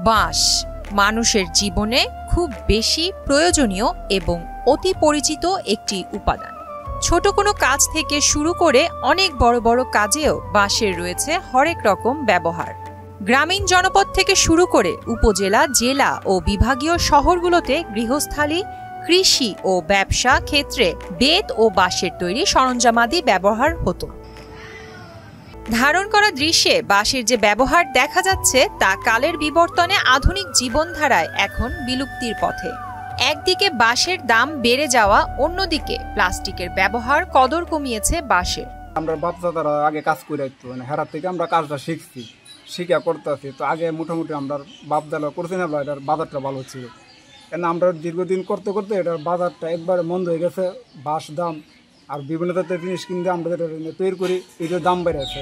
বাঁশ মানুষের জীবনে খুব বেশি প্রয়োজনীয় এবং অতি পরিচিত একটি উপাদান। ছোট কোনো কাজ থেকে শুরু করে অনেক বড় বড় কাজেও বাঁশের রয়েছে হরেক রকম ব্যবহার। গ্রামীণ জনপদ থেকে শুরু করে উপজেলা, জেলা ও বিভাগীয় শহরগুলোতে গৃহস্থালী, কৃষি ও ব্যবসা ক্ষেত্রে বেত ও বাঁশের তৈরি সরঞ্জামাদি ব্যবহার হতো। ধারণ করা দৃশ্যে বাঁশের যে ব্যবহার দেখা যাচ্ছে তা কালের বিবর্তনে আধুনিক জীবনধারায় এখন বিলুপ্তির পথে। একদিকে বাঁশের দাম বেড়ে যাওয়া, অন্যদিকে প্লাস্টিকের ব্যবহার কদর কমিয়েছে বাঁশের। আমরা বাপদাদারা আগে কাজ করে আসতো, হেরার থেকে আমরা কাজটা শিখছি, শিখা করতেছি। তো আগে মোটামুটি আমরা বাপদাদা করছি না, এটার বাজারটা ভালো ছিল। কেন আমরা দীর্ঘদিন করতে করতে এটার বাজারটা একবারে মন্দ হয়ে গেছে। বাঁশ দাম আর বিভিন্ন জাতের জিনিস কিনতে আমরা যেটা তৈরি করি, এটার দাম বেড়ে গেছে।